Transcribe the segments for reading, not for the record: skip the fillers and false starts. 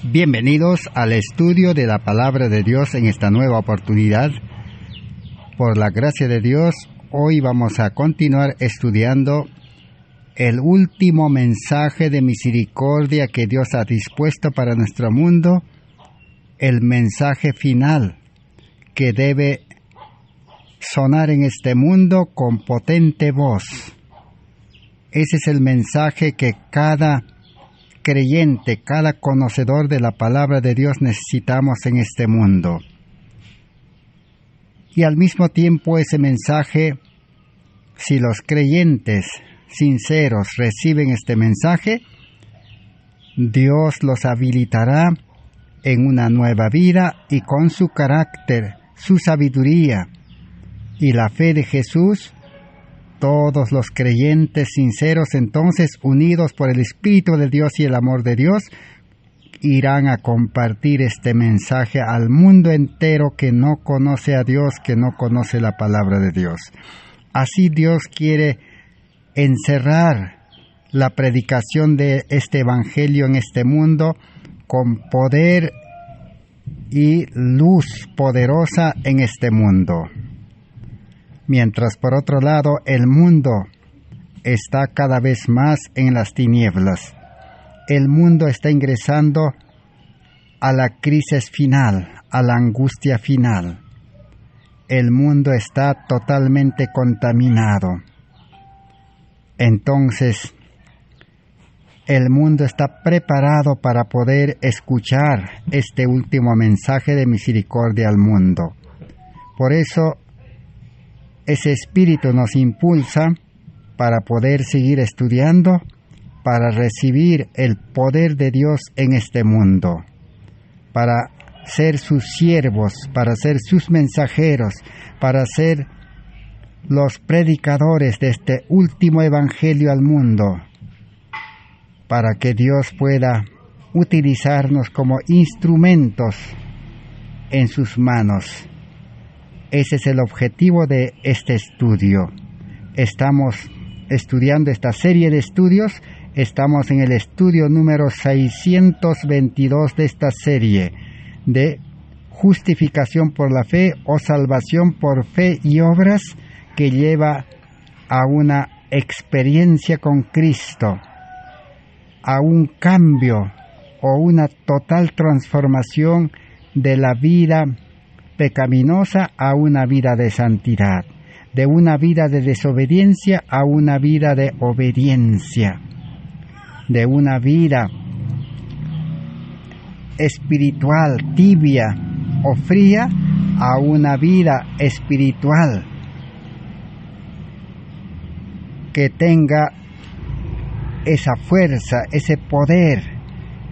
Bienvenidos al estudio de la Palabra de Dios en esta nueva oportunidad. Por la gracia de Dios, hoy vamos a continuar estudiando el último mensaje de misericordia que Dios ha dispuesto para nuestro mundo, el mensaje final que debe sonar en este mundo con potente voz. Ese es el mensaje que cada creyente, cada conocedor de la palabra de Dios necesitamos en este mundo. Y al mismo tiempo ese mensaje, si los creyentes sinceros reciben este mensaje, Dios los habilitará en una nueva vida y con su carácter, su sabiduría y la fe de Jesús, todos los creyentes sinceros, entonces, unidos por el Espíritu de Dios y el amor de Dios, irán a compartir este mensaje al mundo entero que no conoce a Dios, que no conoce la palabra de Dios. Así Dios quiere encerrar la predicación de este evangelio en este mundo con poder y luz poderosa en este mundo. Mientras por otro lado el mundo está cada vez más en las tinieblas. El mundo está ingresando a la crisis final, a la angustia final. El mundo está totalmente contaminado. Entonces, el mundo está preparado para poder escuchar este último mensaje de misericordia al mundo. Por eso, ese espíritu nos impulsa para poder seguir estudiando, para recibir el poder de Dios en este mundo, para ser sus siervos, para ser sus mensajeros, para ser los predicadores de este último evangelio al mundo, para que Dios pueda utilizarnos como instrumentos en sus manos. Ese es el objetivo de este estudio. Estamos estudiando esta serie de estudios. Estamos en el estudio número 622 de esta serie de justificación por la fe o salvación por fe y obras, que lleva a una experiencia con Cristo, a un cambio o una total transformación de la vida pecaminosa a una vida de santidad, de una vida de desobediencia a una vida de obediencia, de una vida espiritual tibia o fría a una vida espiritual que tenga esa fuerza, ese poder,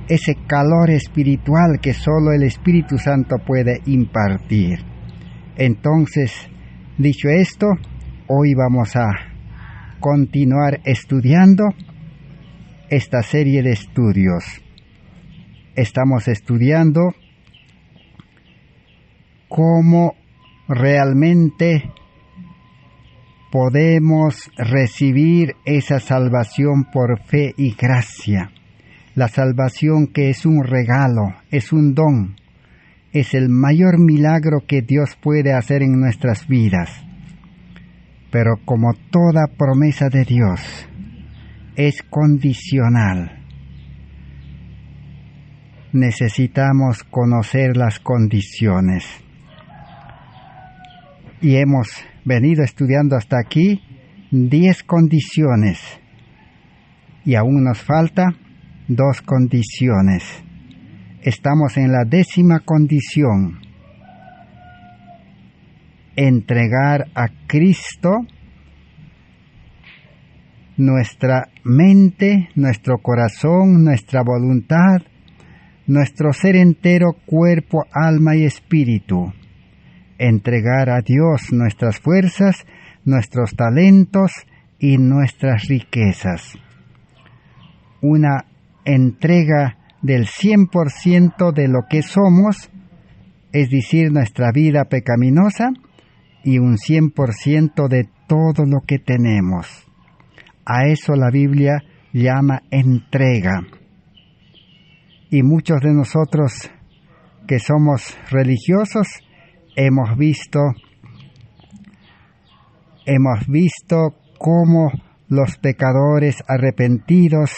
ese calor espiritual que solo el Espíritu Santo puede impartir. Entonces, dicho esto, hoy vamos a continuar estudiando esta serie de estudios. Estamos estudiando cómo realmente podemos recibir esa salvación por fe y gracia. La salvación, que es un regalo, es un don, es el mayor milagro que Dios puede hacer en nuestras vidas. Pero como toda promesa de Dios, es condicional. Necesitamos conocer las condiciones. Y hemos venido estudiando hasta aquí 10 condiciones. Y aún nos falta 2 condiciones. Estamos en la 10ª condición. Entregar a Cristo nuestra mente, nuestro corazón, nuestra voluntad, nuestro ser entero, cuerpo, alma y espíritu. Entregar a Dios nuestras fuerzas, nuestros talentos y nuestras riquezas. Una entrega del 100% de lo que somos, es decir, nuestra vida pecaminosa, y un 100% de todo lo que tenemos. A eso la Biblia llama entrega. Y muchos de nosotros que somos religiosos hemos visto cómo los pecadores arrepentidos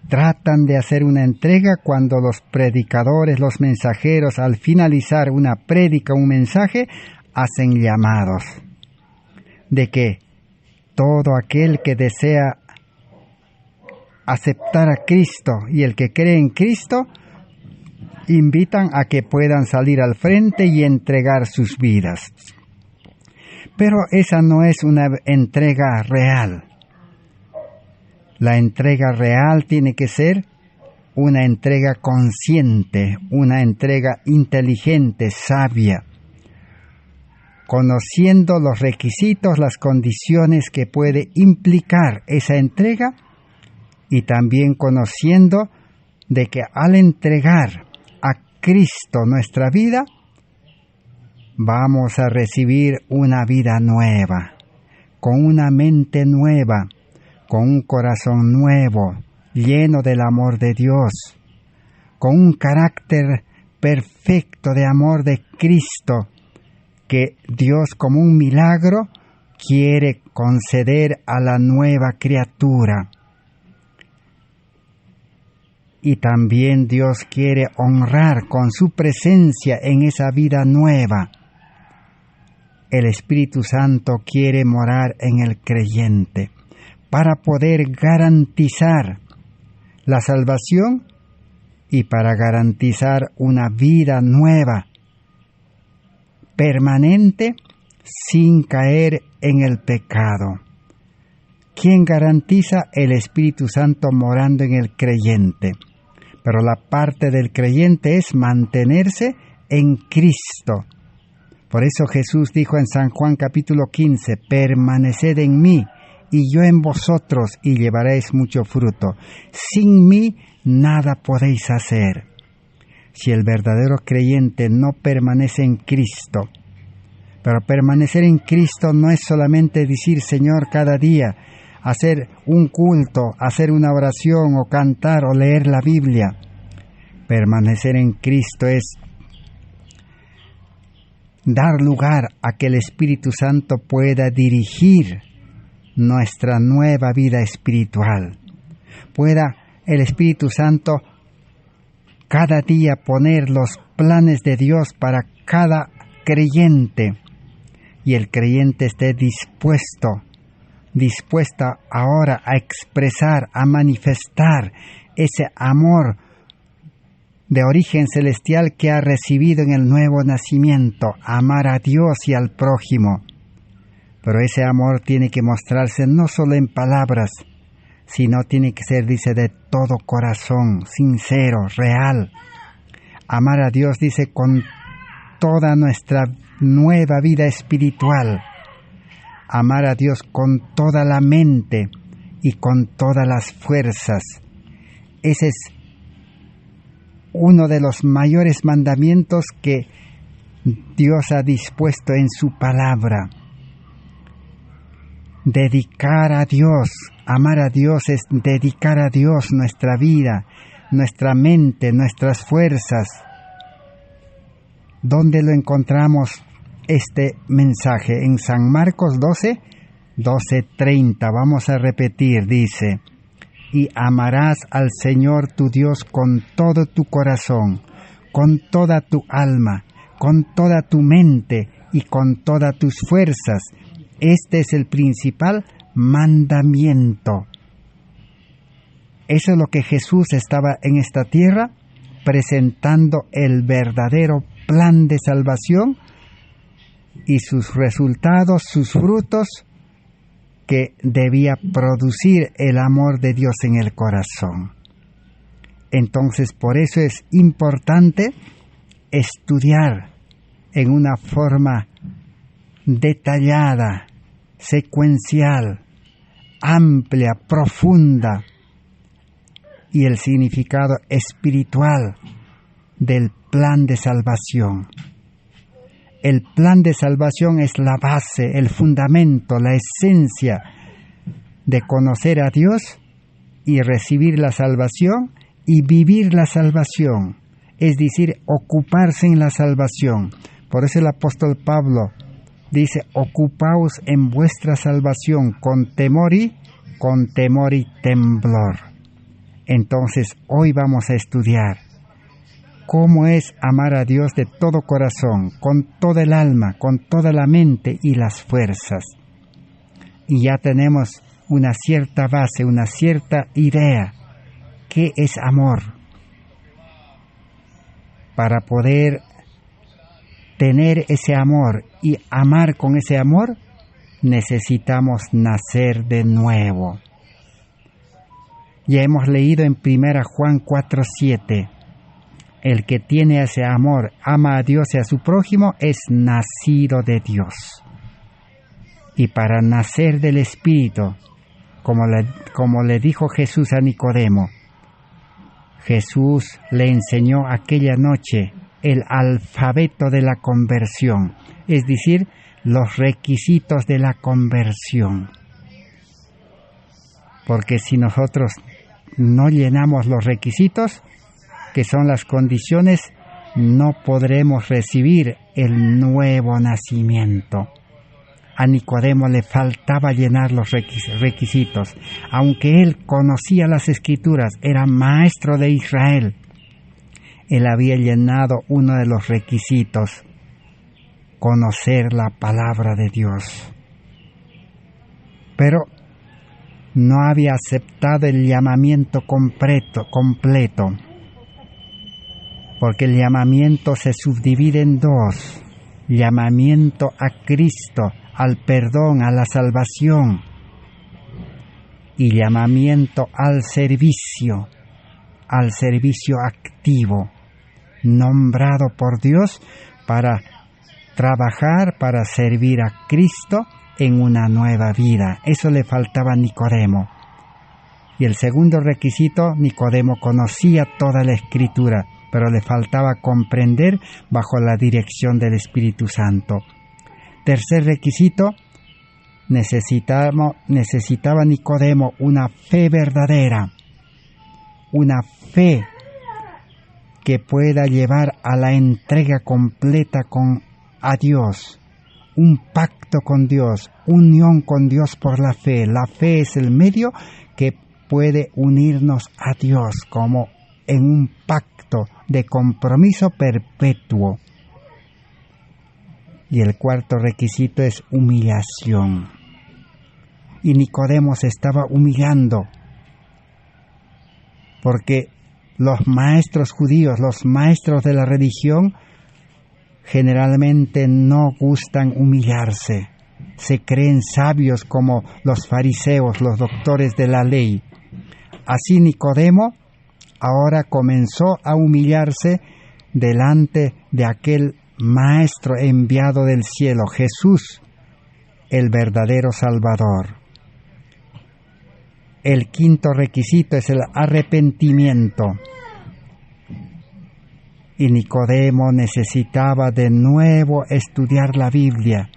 tratan de hacer una entrega cuando los predicadores, los mensajeros, al finalizar una prédica, un mensaje, hacen llamados de que todo aquel que desea aceptar a Cristo y el que cree en Cristo, invitan a que puedan salir al frente y entregar sus vidas. Pero esa no es una entrega real. La entrega real tiene que ser una entrega consciente, una entrega inteligente, sabia, conociendo los requisitos, las condiciones que puede implicar esa entrega, y también conociendo de que al entregar a Cristo nuestra vida, vamos a recibir una vida nueva, con una mente nueva, con un corazón nuevo, lleno del amor de Dios, con un carácter perfecto de amor de Cristo, que Dios como un milagro quiere conceder a la nueva criatura. Y también Dios quiere honrar con su presencia en esa vida nueva. El Espíritu Santo quiere morar en el creyente para poder garantizar la salvación y para garantizar una vida nueva, permanente, sin caer en el pecado. ¿Quién garantiza? El Espíritu Santo morando en el creyente. Pero la parte del creyente es mantenerse en Cristo. Por eso Jesús dijo en San Juan capítulo 15, permaneced en mí y yo en vosotros y llevaréis mucho fruto. Sin mí nada podéis hacer. Si el verdadero creyente no permanece en Cristo, pero permanecer en Cristo no es solamente decir Señor cada día, hacer un culto, hacer una oración o cantar o leer la Biblia. Permanecer en Cristo es dar lugar a que el Espíritu Santo pueda dirigir nuestra nueva vida espiritual. Pueda el Espíritu Santo cada día poner los planes de Dios para cada creyente y el creyente esté dispuesta ahora a expresar, a manifestar ese amor de origen celestial que ha recibido en el nuevo nacimiento, amar a Dios y al prójimo. Pero ese amor tiene que mostrarse no solo en palabras, sino tiene que ser, dice, de todo corazón, sincero, real. Amar a Dios, dice, con toda nuestra nueva vida espiritual. Amar a Dios con toda la mente y con todas las fuerzas. Ese es uno de los mayores mandamientos que Dios ha dispuesto en su palabra. Dedicar a Dios, amar a Dios es dedicar a Dios nuestra vida, nuestra mente, nuestras fuerzas. ¿Dónde lo encontramos este mensaje? En San Marcos 12:30. Vamos a repetir, dice: y amarás al Señor tu Dios con todo tu corazón, con toda tu alma, con toda tu mente y con todas tus fuerzas. Este es el principal mandamiento. Eso es lo que Jesús estaba en esta tierra presentando, el verdadero plan de salvación y sus resultados, sus frutos que debía producir el amor de Dios en el corazón. Entonces, por eso es importante estudiar en una forma detallada, secuencial, amplia, profunda, y el significado espiritual del plan de salvación. El plan de salvación es la base, el fundamento, la esencia de conocer a Dios y recibir la salvación y vivir la salvación, es decir, ocuparse en la salvación. Por eso el apóstol Pablo dice, ocupaos en vuestra salvación con temor y temblor. Entonces, hoy vamos a estudiar cómo es amar a Dios de todo corazón, con toda el alma, con toda la mente y las fuerzas. Y ya tenemos una cierta base, una cierta idea. ¿Qué es amor? Para poder tener ese amor y amar con ese amor, necesitamos nacer de nuevo. Ya hemos leído en 1 Juan 4:7, el que tiene ese amor, ama a Dios y a su prójimo, es nacido de Dios. Y para nacer del Espíritu, como le dijo Jesús a Nicodemo, Jesús le enseñó aquella noche el alfabeto de la conversión, es decir, los requisitos de la conversión. Porque si nosotros no llenamos los requisitos, que son las condiciones, no podremos recibir el nuevo nacimiento. A Nicodemo le faltaba llenar los requisitos. Aunque él conocía las Escrituras, era maestro de Israel, él había llenado uno de los requisitos: conocer la palabra de Dios. Pero no había aceptado el llamamiento completo, porque el llamamiento se subdivide en dos: llamamiento a Cristo, al perdón, a la salvación, y llamamiento al servicio activo, nombrado por Dios para trabajar, para servir a Cristo en una nueva vida. Eso le faltaba a Nicodemo. Y el segundo requisito, Nicodemo conocía toda la Escritura, pero le faltaba comprender bajo la dirección del Espíritu Santo. Tercer requisito, necesitaba Nicodemo una fe verdadera, una fe que pueda llevar a la entrega completa a Dios, un pacto con Dios, unión con Dios por la fe. La fe es el medio que puede unirnos a Dios como en un pacto de compromiso perpetuo. Y el cuarto requisito es humillación. Y Nicodemo se estaba humillando, porque los maestros judíos, los maestros de la religión, generalmente no gustan humillarse. Se creen sabios como los fariseos, los doctores de la ley. Así Nicodemo ahora comenzó a humillarse delante de aquel Maestro enviado del cielo, Jesús, el verdadero Salvador. El quinto requisito es el arrepentimiento. Y Nicodemo necesitaba de nuevo estudiar la Biblia,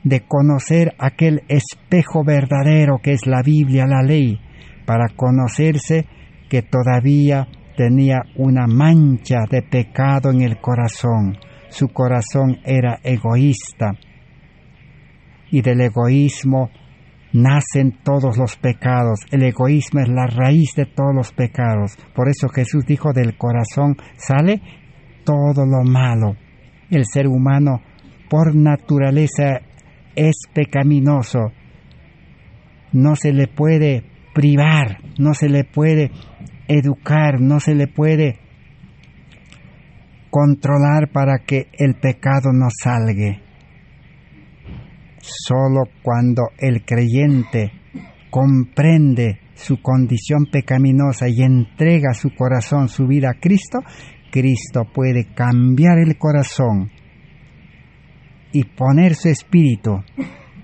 de conocer aquel espejo verdadero que es la Biblia, la ley, para conocerse que todavía tenía una mancha de pecado en el corazón. Su corazón era egoísta, y del egoísmo nacen todos los pecados. El egoísmo es la raíz de todos los pecados. Por eso Jesús dijo, del corazón sale todo lo malo. El ser humano por naturaleza es pecaminoso. No se le puede privar, no se le puede educar, no se le puede controlar para que el pecado no salga. Solo cuando el creyente comprende su condición pecaminosa y entrega su corazón, su vida a Cristo, Cristo puede cambiar el corazón y poner su espíritu,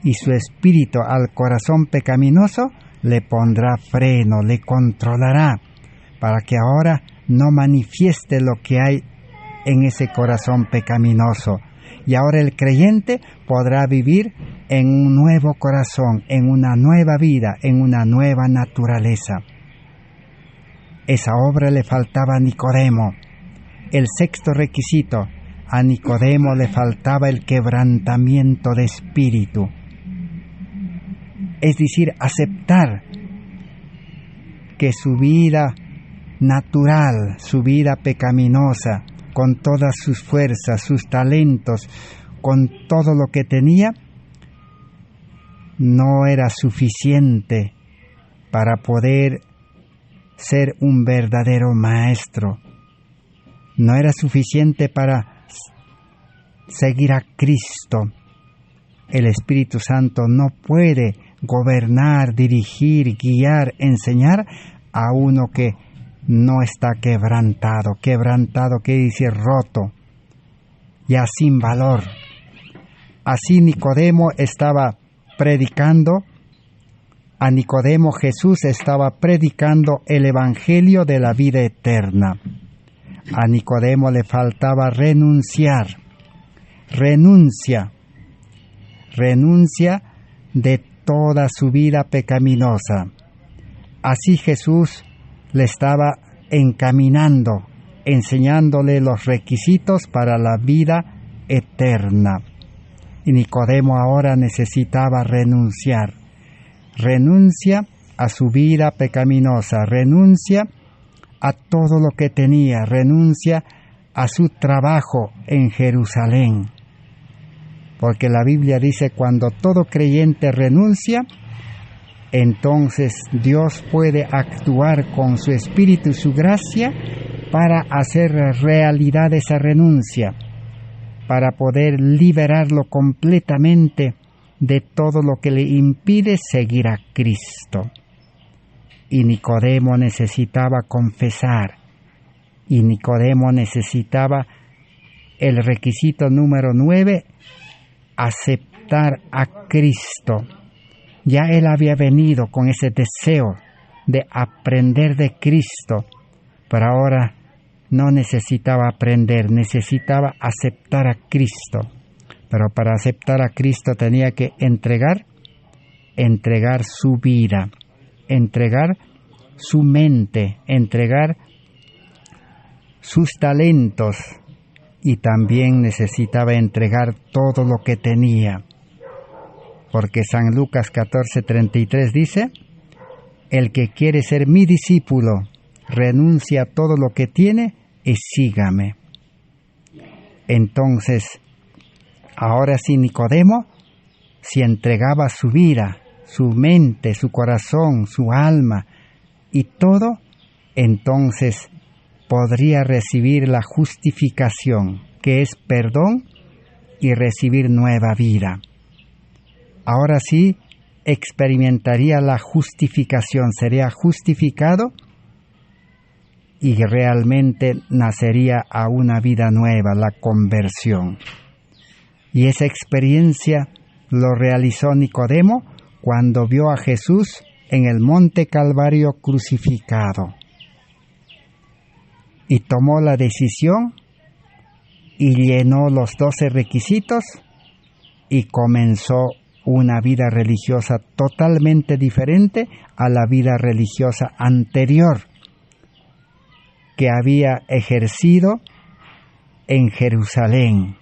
y su espíritu al corazón pecaminoso le pondrá freno, le controlará, para que ahora no manifieste lo que hay en ese corazón pecaminoso. Y ahora el creyente podrá vivir en un nuevo corazón, en una nueva vida, en una nueva naturaleza. Esa obra le faltaba a Nicodemo. El sexto requisito, a Nicodemo le faltaba el quebrantamiento de espíritu. Es decir, aceptar que su vida natural, su vida pecaminosa, con todas sus fuerzas, sus talentos, con todo lo que tenía, no era suficiente para poder ser un verdadero maestro. No era suficiente para seguir a Cristo. El Espíritu Santo no puede gobernar, dirigir, guiar, enseñar a uno que no está quebrantado. Quebrantado quiere decir roto, ya sin valor. Así Nicodemo estaba predicando, a Nicodemo Jesús estaba predicando el Evangelio de la vida eterna. A Nicodemo le faltaba renunciar. Renuncia de toda su vida pecaminosa. Así Jesús le estaba encaminando, enseñándole los requisitos para la vida eterna. Y Nicodemo ahora necesitaba renunciar. Renuncia a su vida pecaminosa, renuncia a todo lo que tenía, renuncia a su trabajo en Jerusalén. Porque la Biblia dice, cuando todo creyente renuncia, entonces Dios puede actuar con su espíritu y su gracia para hacer realidad esa renuncia, para poder liberarlo completamente de todo lo que le impide seguir a Cristo. Y Nicodemo necesitaba confesar, y Nicodemo necesitaba el requisito número 9, aceptar a Cristo. Ya él había venido con ese deseo de aprender de Cristo, pero ahora no necesitaba aprender, necesitaba aceptar a Cristo. Pero para aceptar a Cristo tenía que entregar su vida, entregar su mente, entregar sus talentos, y también necesitaba entregar todo lo que tenía. Porque San Lucas 14:33 dice, el que quiere ser mi discípulo, renuncia a todo lo que tiene y sígame. Entonces, ahora sí Nicodemo, si entregaba su vida, su mente, su corazón, su alma y todo, entonces podría recibir la justificación, que es perdón, y recibir nueva vida. Ahora sí experimentaría la justificación, sería justificado y realmente nacería a una vida nueva, la conversión. Y esa experiencia lo realizó Nicodemo cuando vio a Jesús en el monte Calvario crucificado. Y tomó la decisión y llenó los 12 requisitos y comenzó una vida religiosa totalmente diferente a la vida religiosa anterior que había ejercido en Jerusalén.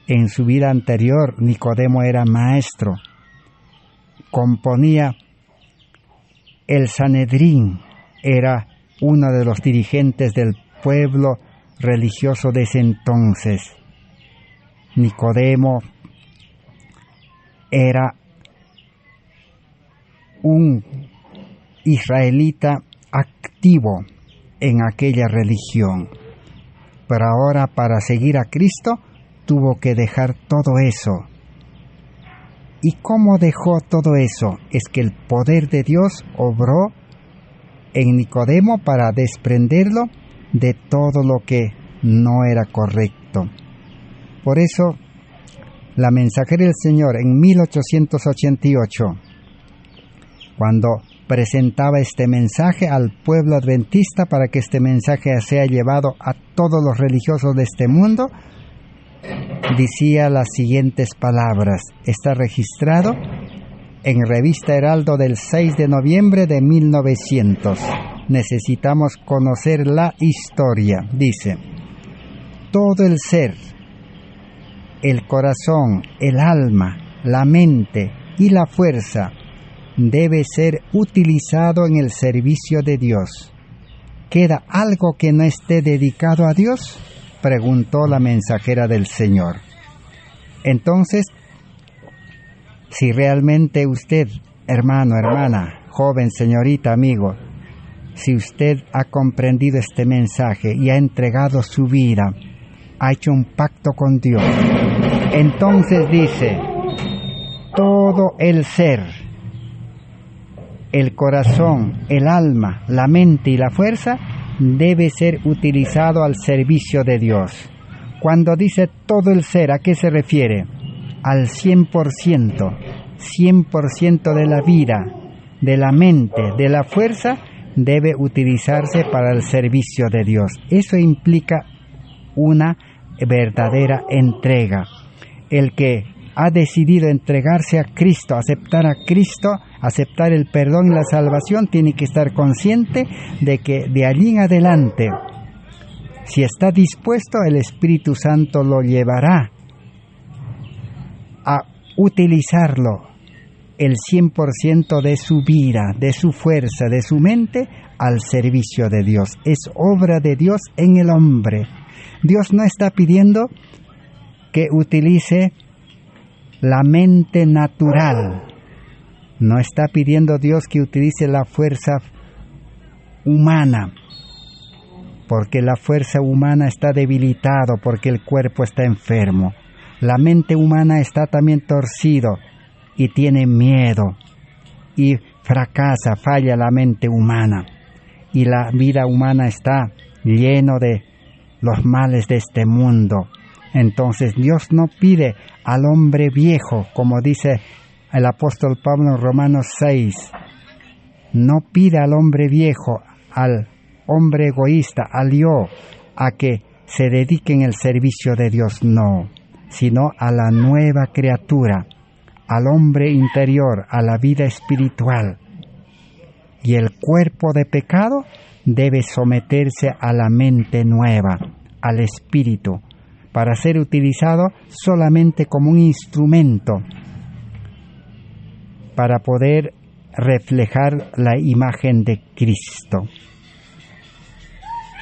En su vida anterior, Nicodemo era maestro, componía el Sanedrín, era uno de los dirigentes del pueblo religioso de ese entonces. Nicodemo era un israelita activo en aquella religión, pero ahora para seguir a Cristo tuvo que dejar todo eso. ¿Y cómo dejó todo eso? Es que el poder de Dios obró en Nicodemo para desprenderlo de todo lo que no era correcto. Por eso, la mensajera del Señor en 1888, cuando presentaba este mensaje al pueblo adventista para que este mensaje sea llevado a todos los religiosos de este mundo, decía las siguientes palabras. Está registrado en Revista Heraldo del 6 de noviembre de 1900. necesitamos conocer la historia. Dice, todo el ser, el corazón, el alma, la mente y la fuerza debe ser utilizado en el servicio de Dios. ¿Queda algo que no esté dedicado a Dios?, preguntó la mensajera del Señor. Entonces, si realmente usted, hermano, hermana, joven, señorita, amigo, si usted ha comprendido este mensaje y ha entregado su vida, ha hecho un pacto con Dios, entonces dice, todo el ser, el corazón, el alma, la mente y la fuerza debe ser utilizado al servicio de Dios. Cuando dice todo el ser, ¿a qué se refiere? Al 100%, 100% de la vida, de la mente, de la fuerza, debe utilizarse para el servicio de Dios. Eso implica una verdadera entrega. El que ha decidido entregarse a Cristo, aceptar a Cristo, aceptar el perdón y la salvación, tiene que estar consciente de que de allí en adelante, si está dispuesto, el Espíritu Santo lo llevará a utilizarlo, el 100% de su vida, de su fuerza, de su mente, al servicio de Dios. Es obra de Dios en el hombre. Dios no está pidiendo que utilice la mente natural. No está pidiendo Dios que utilice la fuerza humana, porque la fuerza humana está debilitada, porque el cuerpo está enfermo. La mente humana está también torcido y tiene miedo y fracasa, falla la mente humana. Y la vida humana está lleno de los males de este mundo. Entonces Dios no pide al hombre viejo, como dice el apóstol Pablo en Romanos 6. No pide al hombre viejo, al hombre egoísta, al yo, a que se dedique en el servicio de Dios, no, sino a la nueva criatura, al hombre interior, a la vida espiritual. Y el cuerpo de pecado debe someterse a la mente nueva, al espíritu, para ser utilizado solamente como un instrumento para poder reflejar la imagen de Cristo.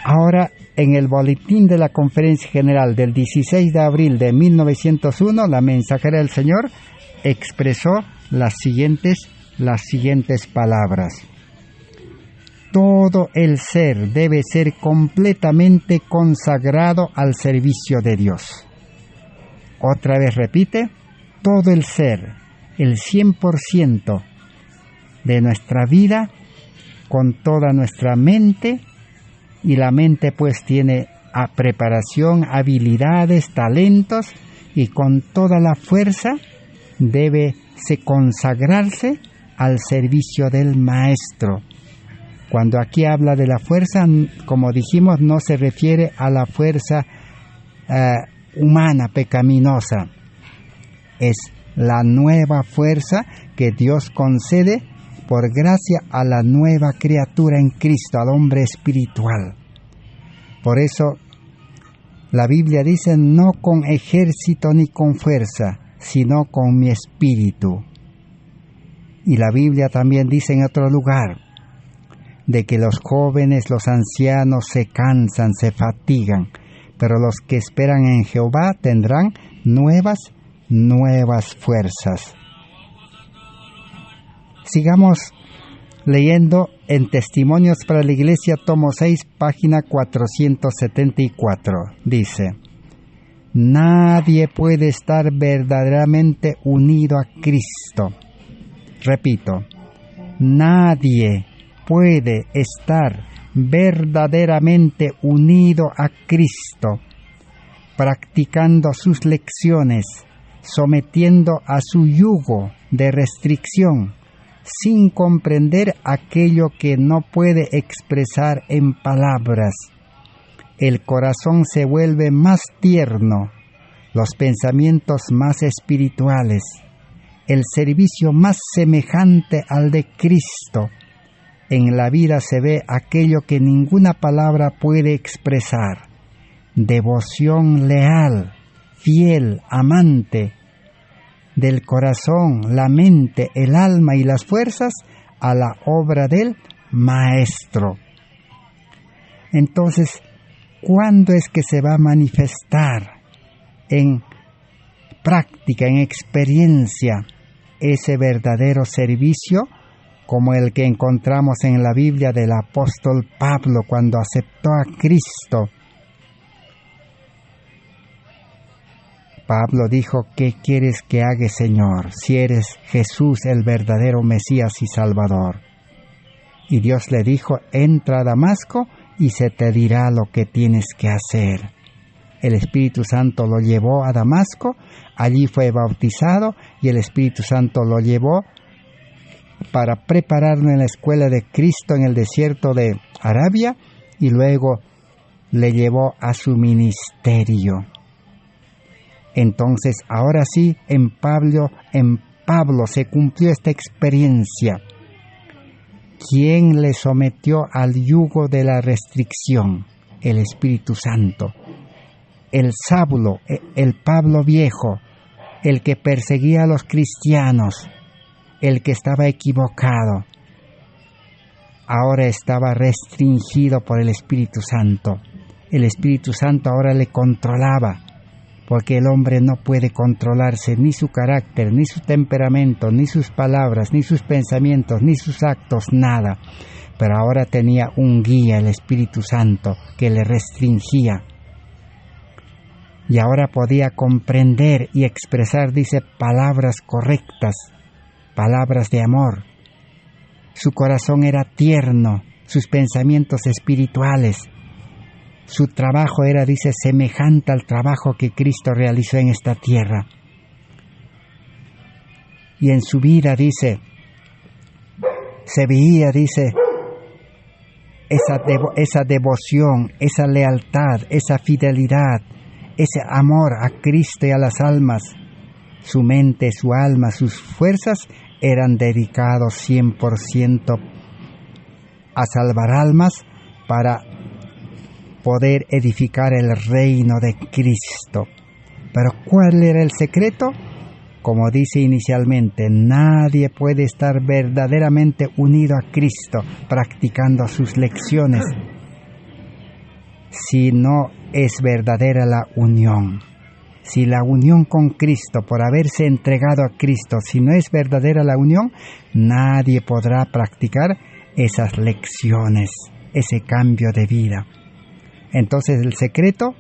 Ahora, en el boletín de la Conferencia General del 16 de abril de 1901, la mensajera del Señor expresó las siguientes palabras. Todo el ser debe ser completamente consagrado al servicio de Dios. Otra vez repite, todo el ser, el 100% de nuestra vida, con toda nuestra mente, y la mente pues tiene preparación, habilidades, talentos, y con toda la fuerza debe consagrarse al servicio del Maestro. Cuando aquí habla de la fuerza, como dijimos, no se refiere a la fuerza humana, pecaminosa. Es la nueva fuerza que Dios concede por gracia a la nueva criatura en Cristo, al hombre espiritual. Por eso la Biblia dice, no con ejército ni con fuerza, sino con mi espíritu. Y la Biblia también dice en otro lugar, de que los jóvenes, los ancianos se cansan, se fatigan, pero los que esperan en Jehová tendrán nuevas fuerzas. Sigamos leyendo en Testimonios para la Iglesia, tomo 6, página 474. Dice, nadie puede estar verdaderamente unido a Cristo. Repito, nadie puede estar verdaderamente unido a Cristo, practicando sus lecciones, sometiendo a su yugo de restricción, sin comprender aquello que no puede expresar en palabras. El corazón se vuelve más tierno, los pensamientos más espirituales, el servicio más semejante al de Cristo, en la vida se ve aquello que ninguna palabra puede expresar: devoción leal, fiel, amante, del corazón, la mente, el alma y las fuerzas a la obra del Maestro. Entonces, ¿cuándo es que se va a manifestar en práctica, en experiencia, ese verdadero servicio como el que encontramos en la Biblia del apóstol Pablo cuando aceptó a Cristo? Pablo dijo: ¿qué quieres que haga, Señor, si eres Jesús, el verdadero Mesías y Salvador? Y Dios le dijo: entra a Damasco y se te dirá lo que tienes que hacer. El Espíritu Santo lo llevó a Damasco, allí fue bautizado y el Espíritu Santo lo llevó para prepararlo en la escuela de Cristo en el desierto de Arabia y luego le llevó a su ministerio. Entonces, ahora sí, en Pablo se cumplió esta experiencia. ¿Quién le sometió al yugo de la restricción? El Espíritu Santo. El Saulo, el Pablo viejo, el que perseguía a los cristianos, el que estaba equivocado, ahora estaba restringido por el Espíritu Santo. El Espíritu Santo ahora le controlaba, porque el hombre no puede controlarse, ni su carácter, ni su temperamento, ni sus palabras, ni sus pensamientos, ni sus actos, nada. Pero ahora tenía un guía, el Espíritu Santo, que le restringía. Y ahora podía comprender y expresar, dice, palabras correctas, palabras de amor. Su corazón era tierno, sus pensamientos espirituales. Su trabajo era, dice, semejante al trabajo que Cristo realizó en esta tierra. Y en su vida, dice, se veía, dice, esa devoción, esa lealtad, esa fidelidad, ese amor a Cristo y a las almas. Su mente, su alma, sus fuerzas eran dedicados 100% a salvar almas para poder edificar el reino de Cristo. Pero ¿cuál era el secreto? Como dice inicialmente, nadie puede estar verdaderamente unido a Cristo, practicando sus lecciones, si no es verdadera la unión. Si la unión con Cristo, por haberse entregado a Cristo, si no es verdadera la unión, nadie podrá practicar esas lecciones, ese cambio de vida. Entonces el secreto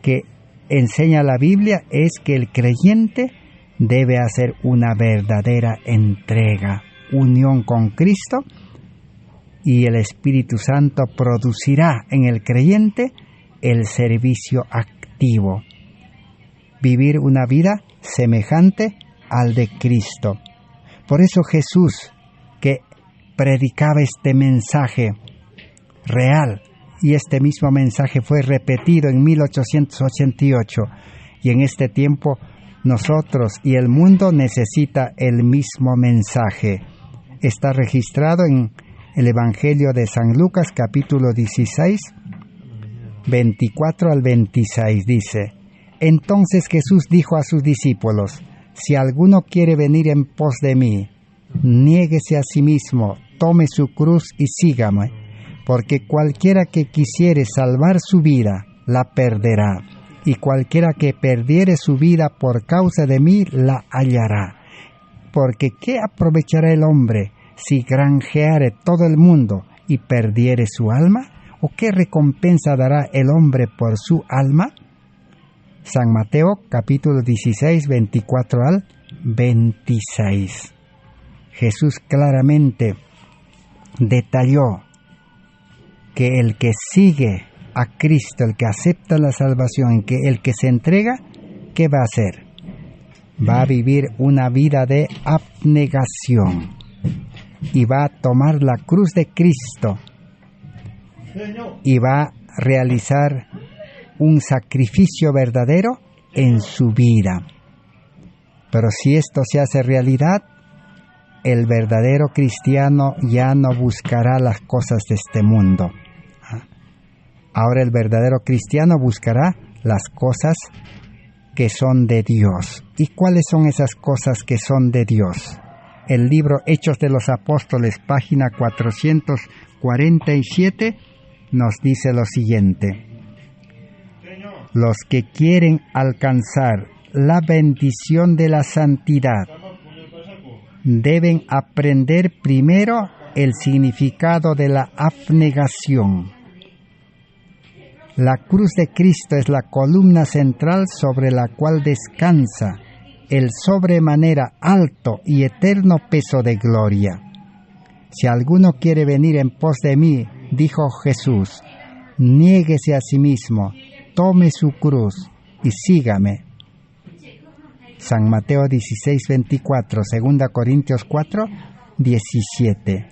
que enseña la Biblia es que el creyente debe hacer una verdadera entrega, unión con Cristo, y el Espíritu Santo producirá en el creyente el servicio activo, vivir una vida semejante al de Cristo. Por eso Jesús, que predicaba este mensaje real, y este mismo mensaje fue repetido en 1888, y en este tiempo nosotros y el mundo necesita el mismo mensaje. Está registrado en el Evangelio de San Lucas, capítulo 16, 24 al 26, dice: Entonces Jesús dijo a sus discípulos: Si alguno quiere venir en pos de mí, niéguese a sí mismo, tome su cruz y sígame, porque cualquiera que quisiere salvar su vida, la perderá, y cualquiera que perdiere su vida por causa de mí, la hallará. Porque ¿qué aprovechará el hombre si granjeare todo el mundo y perdiere su alma? ¿O qué recompensa dará el hombre por su alma? San Mateo, capítulo 16, 24 al 26. Jesús claramente detalló que el que sigue a Cristo, el que acepta la salvación, el que se entrega, ¿qué va a hacer? Va a vivir una vida de abnegación y va a tomar la cruz de Cristo y va a realizar un sacrificio verdadero en su vida. Pero si esto se hace realidad, el verdadero cristiano ya no buscará las cosas de este mundo. Ahora el verdadero cristiano buscará las cosas que son de Dios. ¿Y cuáles son esas cosas que son de Dios? El libro Hechos de los Apóstoles, página 447, nos dice lo siguiente: los que quieren alcanzar la bendición de la santidad deben aprender primero el significado de la abnegación. La cruz de Cristo es la columna central sobre la cual descansa el sobremanera alto y eterno peso de gloria. Si alguno quiere venir en pos de mí, dijo Jesús, niéguese a sí mismo, tome su cruz y sígame. San Mateo 16:24, 2 Corintios 4:17.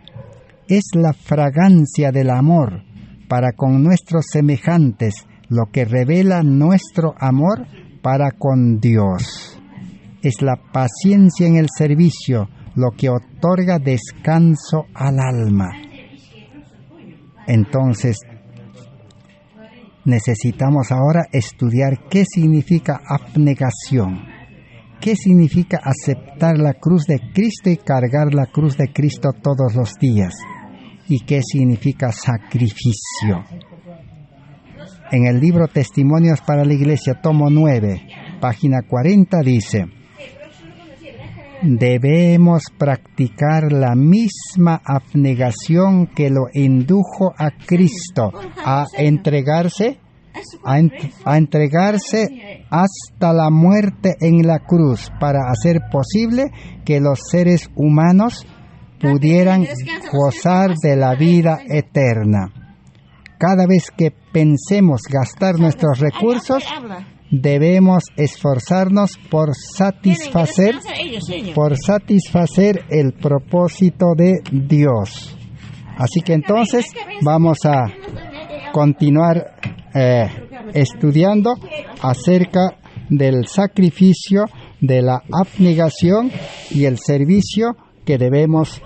Es la fragancia del amor para con nuestros semejantes lo que revela nuestro amor para con Dios. Es la paciencia en el servicio lo que otorga descanso al alma. Entonces, necesitamos ahora estudiar qué significa abnegación, qué significa aceptar la cruz de Cristo y cargar la cruz de Cristo todos los días, y qué significa sacrificio. En el libro Testimonios para la Iglesia, tomo 9, página 40, dice: debemos practicar la misma abnegación que lo indujo a Cristo a entregarse hasta la muerte en la cruz para hacer posible que los seres humanos pudieran gozar de la vida eterna. Cada vez que pensemos gastar nuestros recursos, debemos esforzarnos por satisfacer el propósito de Dios. Así que entonces vamos a continuar estudiando acerca del sacrificio, de la abnegación y el servicio que debemos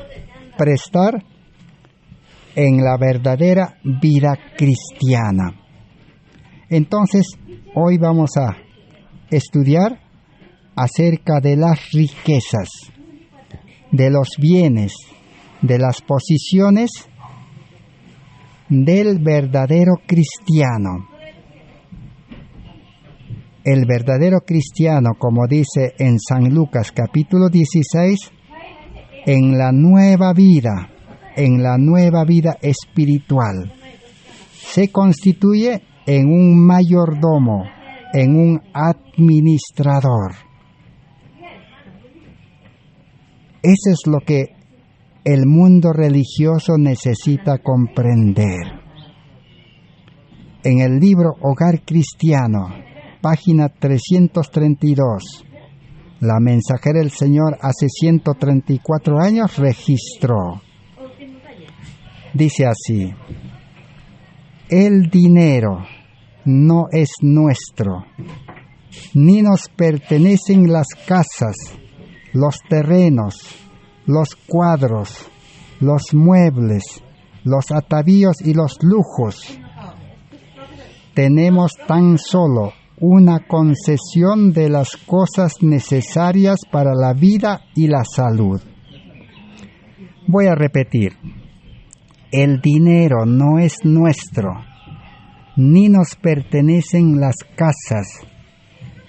prestar en la verdadera vida cristiana. Entonces, hoy vamos a estudiar acerca de las riquezas, de los bienes, de las posiciones del verdadero cristiano. El verdadero cristiano, como dice en San Lucas capítulo 16, en la nueva vida espiritual, se constituye en un mayordomo, en un administrador. Eso es lo que el mundo religioso necesita comprender. En el libro Hogar Cristiano, página 332, la mensajera del Señor hace 134 años registró. Dice así: el dinero no es nuestro, ni nos pertenecen las casas, los terrenos, los cuadros, los muebles, los atavíos y los lujos. Tenemos tan solo una concesión de las cosas necesarias para la vida y la salud. Voy a repetir: el dinero no es nuestro, ni nos pertenecen las casas,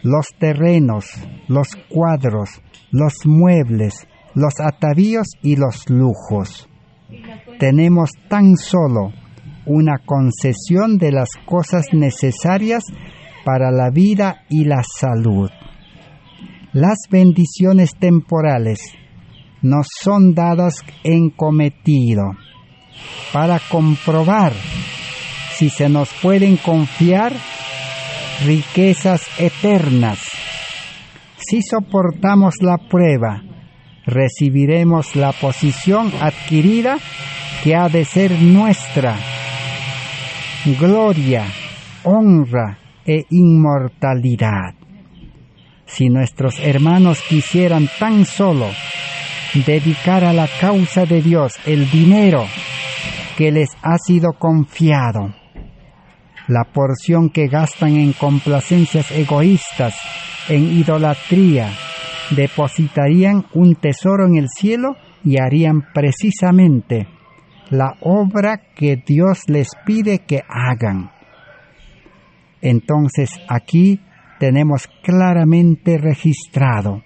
los terrenos, los cuadros, los muebles, los atavíos y los lujos. Tenemos tan solo una concesión de las cosas necesarias para la vida y la salud. Las bendiciones temporales nos son dadas en cometido para comprobar si se nos pueden confiar riquezas eternas. Si soportamos la prueba, recibiremos la posición adquirida que ha de ser nuestra: gloria, honra e inmortalidad. Si nuestros hermanos quisieran tan solo dedicar a la causa de Dios el dinero que les ha sido confiado, la porción que gastan en complacencias egoístas, en idolatría, depositarían un tesoro en el cielo y harían precisamente la obra que Dios les pide que hagan. Entonces aquí tenemos claramente registrado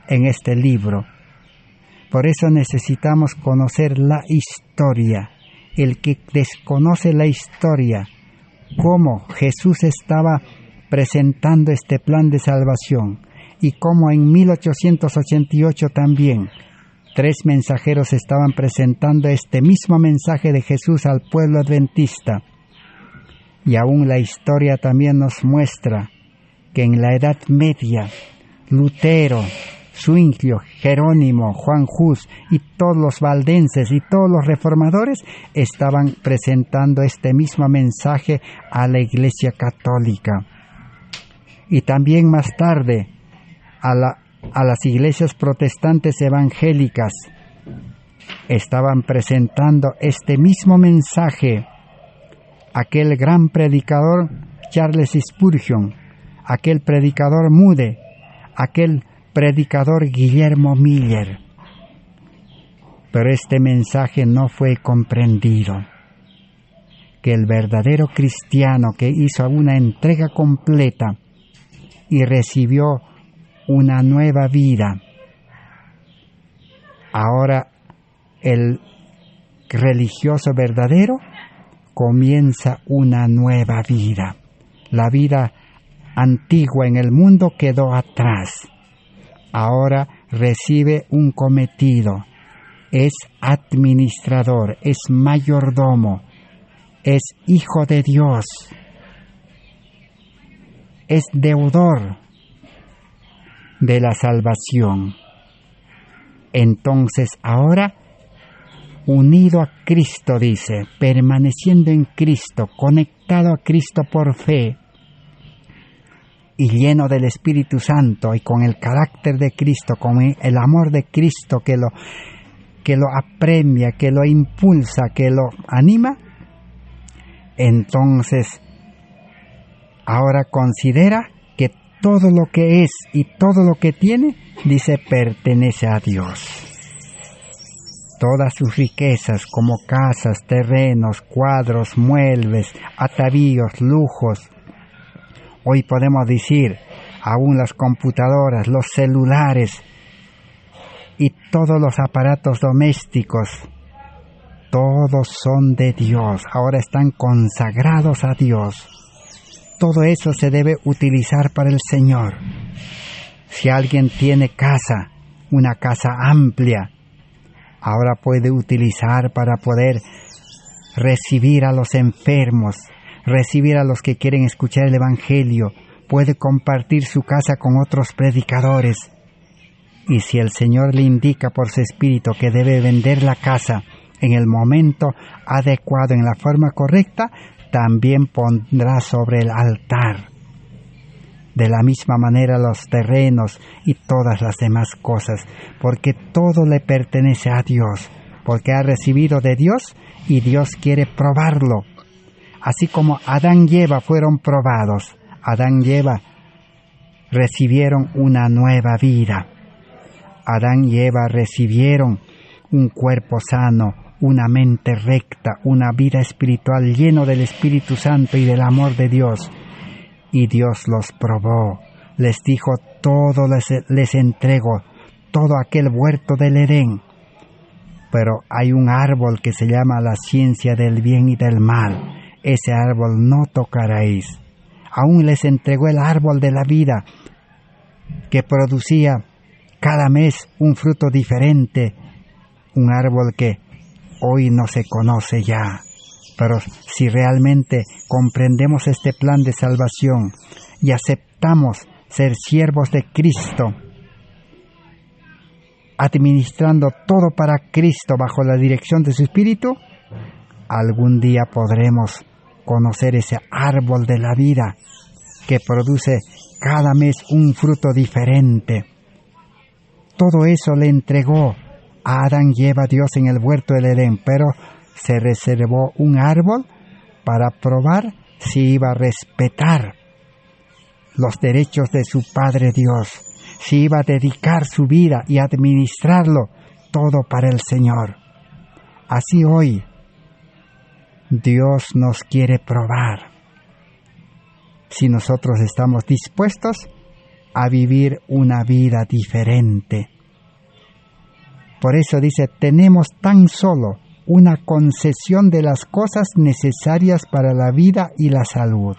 en este libro. Por eso necesitamos conocer la historia. El que desconoce la historia, cómo Jesús estaba presentando este plan de salvación y cómo en 1888 también 3 mensajeros estaban presentando este mismo mensaje de Jesús al pueblo adventista. Y aún la historia también nos muestra que en la Edad Media, Lutero, Zwinglio, Jerónimo, Juan Hus y todos los valdenses y todos los reformadores estaban presentando este mismo mensaje a la Iglesia Católica. Y también más tarde a las iglesias protestantes evangélicas estaban presentando este mismo mensaje. Aquel gran predicador Charles Spurgeon, aquel predicador Moody, aquel predicador Guillermo Miller. Pero este mensaje no fue comprendido. Que el verdadero cristiano que hizo una entrega completa y recibió una nueva vida, ahora el religioso verdadero comienza una nueva vida. La vida antigua en el mundo quedó atrás. Ahora recibe un cometido, es administrador, es mayordomo, es hijo de Dios, es deudor de la salvación. Entonces ahora, unido a Cristo, dice, permaneciendo en Cristo, conectado a Cristo por fe, y lleno del Espíritu Santo y con el carácter de Cristo, con el amor de Cristo que lo apremia, que lo impulsa, que lo anima, entonces ahora considera que todo lo que es y todo lo que tiene, dice, pertenece a Dios. Todas sus riquezas como casas, terrenos, cuadros, muebles, atavíos, lujos. Hoy podemos decir, aún las computadoras, los celulares y todos los aparatos domésticos, todos son de Dios, ahora están consagrados a Dios. Todo eso se debe utilizar para el Señor. Si alguien tiene casa, una casa amplia, ahora puede utilizar para poder recibir a los enfermos, recibir a los que quieren escuchar el Evangelio, puede compartir su casa con otros predicadores. Y si el Señor le indica por su Espíritu que debe vender la casa en el momento adecuado, en la forma correcta, también pondrá sobre el altar. De la misma manera los terrenos y todas las demás cosas, porque todo le pertenece a Dios, porque ha recibido de Dios y Dios quiere probarlo. Así como Adán y Eva fueron probados, Adán y Eva recibieron una nueva vida. Adán y Eva recibieron un cuerpo sano, una mente recta, una vida espiritual lleno del Espíritu Santo y del amor de Dios. Y Dios los probó, les dijo, todo les entrego, todo aquel huerto del Edén. Pero hay un árbol que se llama la ciencia del bien y del mal. Ese árbol no tocaréis. Aún les entregó el árbol de la vida, que producía cada mes un fruto diferente, un árbol que hoy no se conoce ya. Pero si realmente comprendemos este plan de salvación y aceptamos ser siervos de Cristo, administrando todo para Cristo bajo la dirección de su Espíritu, algún día podremos conocer ese árbol de la vida que produce cada mes un fruto diferente. Todo eso le entregó a Adán y Eva Dios en el huerto del Edén, pero se reservó un árbol para probar si iba a respetar los derechos de su Padre Dios, si iba a dedicar su vida y administrarlo todo para el Señor. Así hoy Dios nos quiere probar si nosotros estamos dispuestos a vivir una vida diferente. Por eso dice, tenemos tan solo una concesión de las cosas necesarias para la vida y la salud.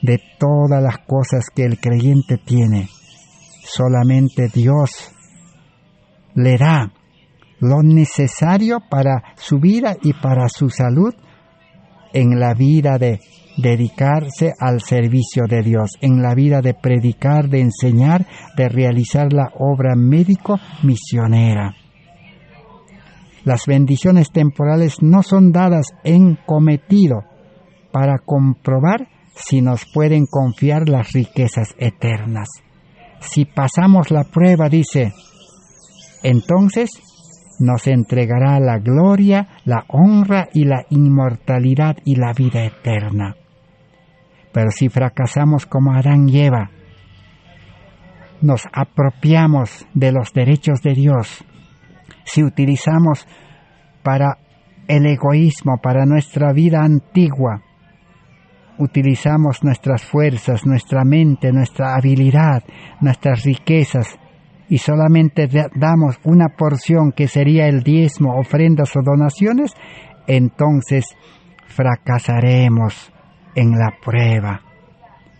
De todas las cosas que el creyente tiene, solamente Dios le da lo necesario para su vida y para su salud en la vida de dedicarse al servicio de Dios, en la vida de predicar, de enseñar, de realizar la obra médico-misionera. Las bendiciones temporales no son dadas en cometido para comprobar si nos pueden confiar las riquezas eternas. Si pasamos la prueba, dice, entonces nos entregará la gloria, la honra y la inmortalidad y la vida eterna. Pero si fracasamos como Adán y Eva, nos apropiamos de los derechos de Dios, si utilizamos para el egoísmo, para nuestra vida antigua, utilizamos nuestras fuerzas, nuestra mente, nuestra habilidad, nuestras riquezas, y solamente damos una porción que sería el diezmo, ofrendas o donaciones, entonces fracasaremos en la prueba.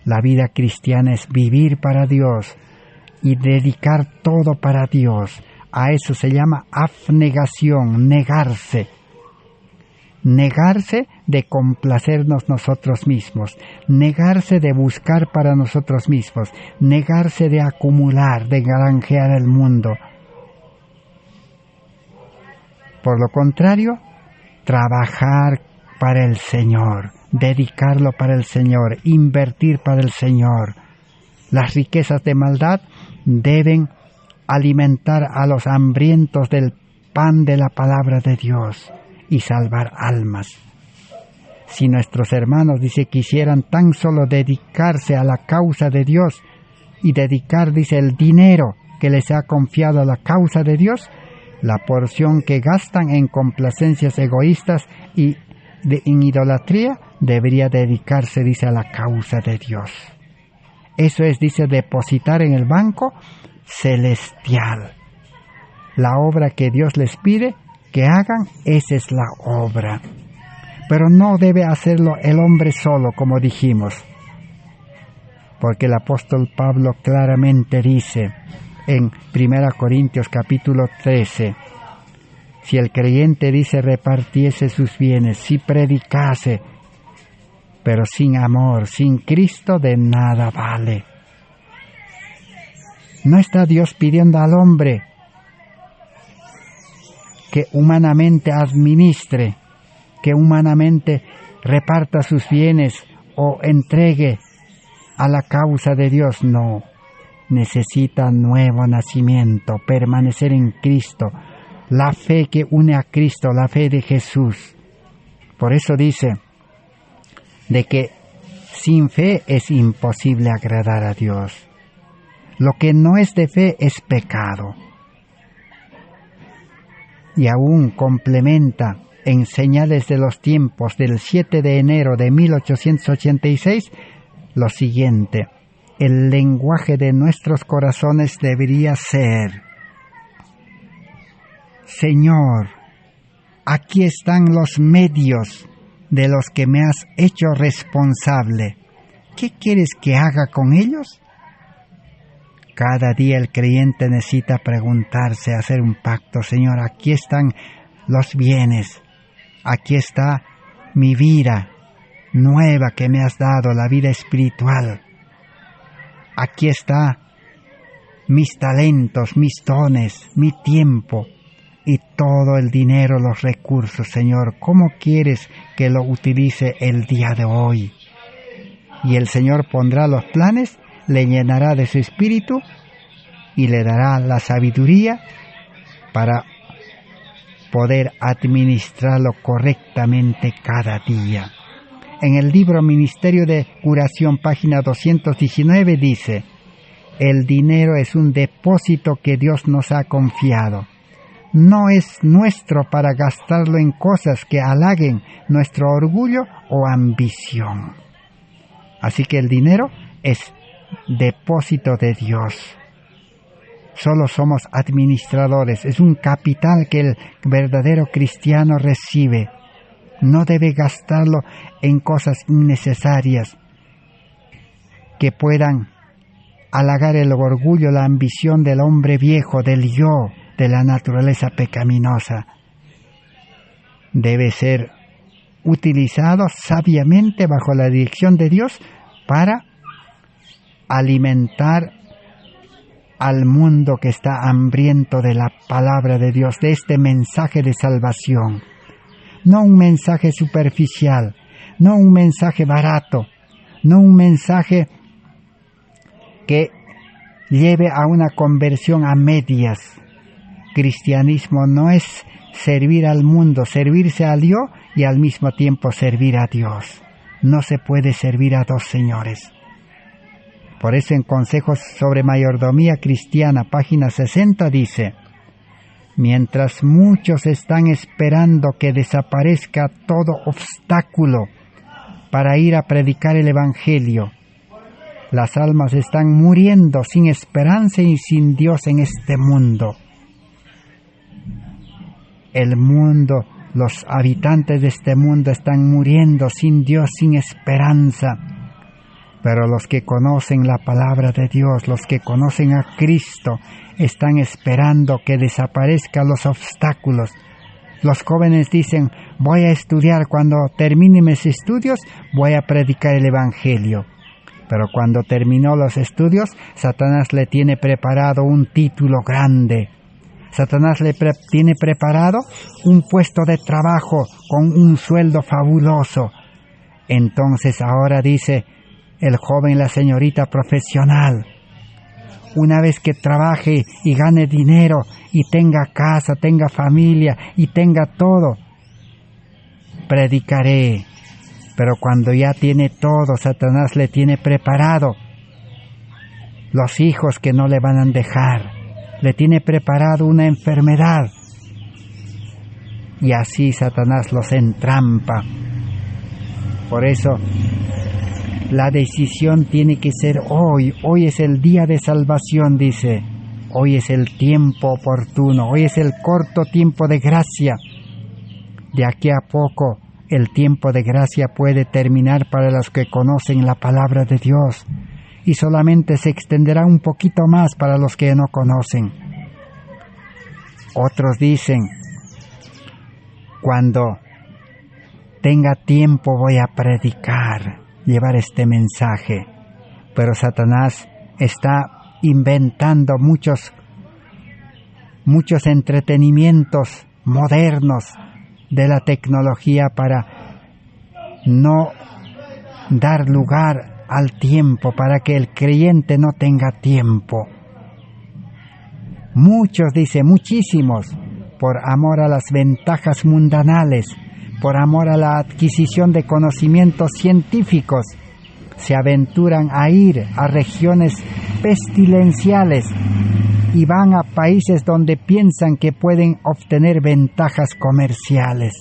La vida cristiana es vivir para Dios y dedicar todo para Dios. A eso se llama abnegación, negarse. Negarse de complacernos nosotros mismos, negarse de buscar para nosotros mismos, negarse de acumular, de granjear el mundo. Por lo contrario, trabajar para el Señor, dedicarlo para el Señor, invertir para el Señor. Las riquezas de maldad deben alimentar a los hambrientos del pan de la palabra de Dios y salvar almas. Si nuestros hermanos, dice, quisieran tan solo dedicarse a la causa de Dios y dedicar, dice, el dinero que les ha confiado a la causa de Dios, la porción que gastan en complacencias egoístas y en idolatría debería dedicarse, dice, a la causa de Dios. Eso es, dice, depositar en el banco celestial. La obra que Dios les pide que hagan, esa es la obra. Pero no debe hacerlo el hombre solo, como dijimos. Porque el apóstol Pablo claramente dice en 1 Corintios capítulo 13, si el creyente, dice, repartiese sus bienes, si predicase, pero sin amor, sin Cristo, de nada vale. No está Dios pidiendo al hombre que humanamente administre, que humanamente reparta sus bienes o entregue a la causa de Dios. No, necesita nuevo nacimiento, permanecer en Cristo, la fe que une a Cristo, la fe de Jesús. Por eso dice de que sin fe es imposible agradar a Dios. Lo que no es de fe es pecado. Y aún complementa en Señales de los Tiempos del 7 de enero de 1886 lo siguiente: el lenguaje de nuestros corazones debería ser: Señor, aquí están los medios de los que me has hecho responsable. ¿Qué quieres que haga con ellos? Cada día el creyente necesita preguntarse, hacer un pacto. Señor, aquí están los bienes, aquí está mi vida nueva que me has dado, la vida espiritual. Aquí está mis talentos, mis dones, mi tiempo y todo el dinero, los recursos. Señor, ¿cómo quieres que lo utilice el día de hoy? Y el Señor pondrá los planes, le llenará de su espíritu y le dará la sabiduría para poder administrarlo correctamente cada día. En el libro Ministerio de Curación, página 219, dice: el dinero es un depósito que Dios nos ha confiado. No es nuestro para gastarlo en cosas que halaguen nuestro orgullo o ambición. Así que el dinero es depósito de Dios. Solo somos administradores. Es un capital que el verdadero cristiano recibe. No debe gastarlo en cosas innecesarias que puedan halagar el orgullo, la ambición del hombre viejo, del yo, de la naturaleza pecaminosa. Debe ser utilizado sabiamente bajo la dirección de Dios para alimentar al mundo que está hambriento de la palabra de Dios, de este mensaje de salvación. No un mensaje superficial, no un mensaje barato, no un mensaje que lleve a una conversión a medias. Cristianismo no es servir al mundo, servirse al yo y al mismo tiempo servir a Dios. No se puede servir a dos señores. Por eso en Consejos sobre Mayordomía Cristiana, página 60, dice: mientras muchos están esperando que desaparezca todo obstáculo para ir a predicar el Evangelio, las almas están muriendo sin esperanza y sin Dios en este mundo. El mundo, los habitantes de este mundo están muriendo sin Dios, sin esperanza. Pero los que conocen la palabra de Dios, los que conocen a Cristo, están esperando que desaparezcan los obstáculos. Los jóvenes dicen: voy a estudiar, cuando termine mis estudios, voy a predicar el Evangelio. Pero cuando terminó los estudios, Satanás le tiene preparado un título grande. Satanás le tiene preparado un puesto de trabajo con un sueldo fabuloso. Entonces ahora dice el joven, la señorita profesional: una vez que trabaje y gane dinero y tenga casa, tenga familia y tenga todo, predicaré. Pero cuando ya tiene todo, Satanás le tiene preparado los hijos que no le van a dejar. Le tiene preparado una enfermedad. Y así Satanás los entrampa. Por eso, la decisión tiene que ser hoy. Hoy es el día de salvación, dice. Hoy es el tiempo oportuno. Hoy es el corto tiempo de gracia. De aquí a poco, el tiempo de gracia puede terminar para los que conocen la palabra de Dios, y solamente se extenderá un poquito más para los que no conocen. Otros dicen: cuando tenga tiempo voy a predicar, llevar este mensaje. Pero Satanás está inventando muchos entretenimientos modernos de la tecnología para no dar lugar al tiempo, para que el creyente no tenga tiempo. Muchos, dice, muchísimos, por amor a las ventajas mundanales, por amor a la adquisición de conocimientos científicos, se aventuran a ir a regiones pestilenciales y van a países donde piensan que pueden obtener ventajas comerciales.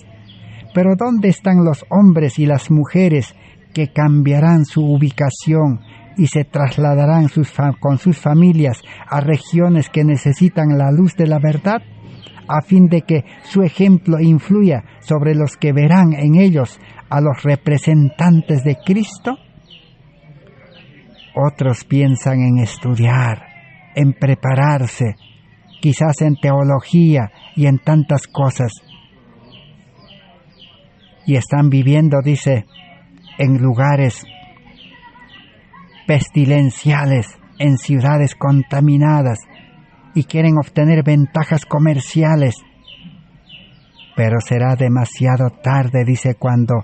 Pero ¿dónde están los hombres y las mujeres que cambiarán su ubicación y se trasladarán con sus familias a regiones que necesitan la luz de la verdad, a fin de que su ejemplo influya sobre los que verán en ellos a los representantes de Cristo? Otros piensan en estudiar, en prepararse, quizás en teología y en tantas cosas. Y están viviendo, dice, en lugares pestilenciales, en ciudades contaminadas, y quieren obtener ventajas comerciales. Pero será demasiado tarde, dice, cuando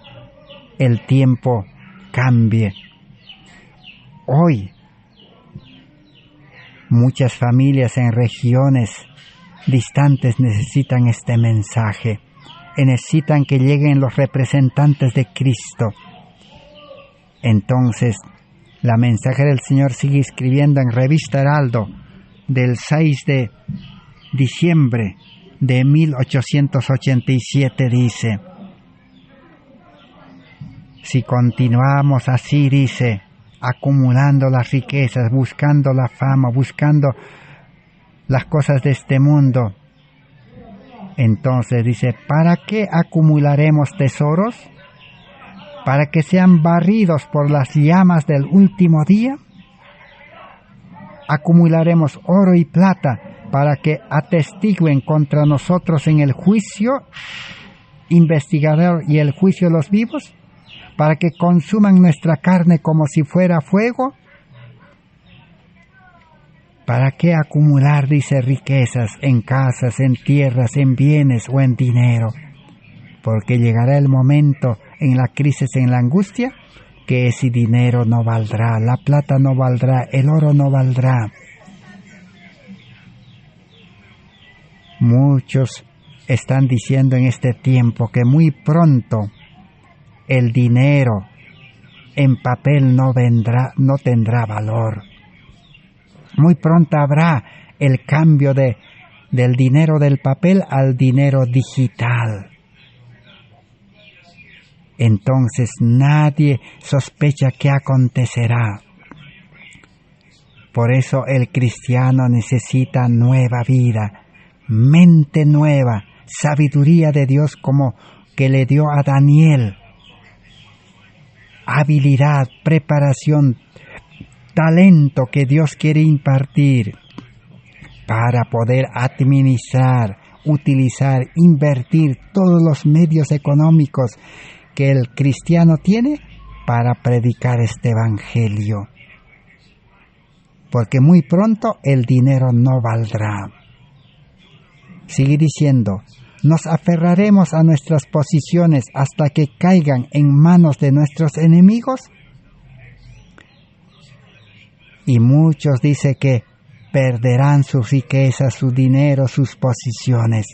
el tiempo cambie. Hoy, muchas familias en regiones distantes necesitan este mensaje. Necesitan que lleguen los representantes de Cristo. Entonces, la mensaje del Señor sigue escribiendo en Revista Heraldo del 6 de diciembre de 1887, dice: si continuamos así, dice, acumulando las riquezas, buscando la fama, buscando las cosas de este mundo, entonces dice, ¿para qué acumularemos tesoros? ¿Para que sean barridos por las llamas del último día? Acumularemos oro y plata para que atestiguen contra nosotros en el juicio investigador y el juicio de los vivos, para que consuman nuestra carne como si fuera fuego. ¿Para qué acumular, dice, riquezas en casas, en tierras, en bienes o en dinero? Porque llegará el momento en la crisis, en la angustia, que ese dinero no valdrá, la plata no valdrá, el oro no valdrá. Muchos están diciendo en este tiempo que muy pronto el dinero en papel no tendrá valor. Muy pronto habrá el cambio del dinero del papel al dinero digital. Entonces nadie sospecha qué acontecerá. Por eso el cristiano necesita nueva vida, mente nueva, sabiduría de Dios como que le dio a Daniel, habilidad, preparación, talento que Dios quiere impartir para poder administrar, utilizar, invertir todos los medios económicos que el cristiano tiene para predicar este evangelio. Porque muy pronto el dinero no valdrá. Sigue diciendo, nos aferraremos a nuestras posiciones hasta que caigan en manos de nuestros enemigos. Y muchos dicen que perderán sus riquezas, su dinero, sus posiciones,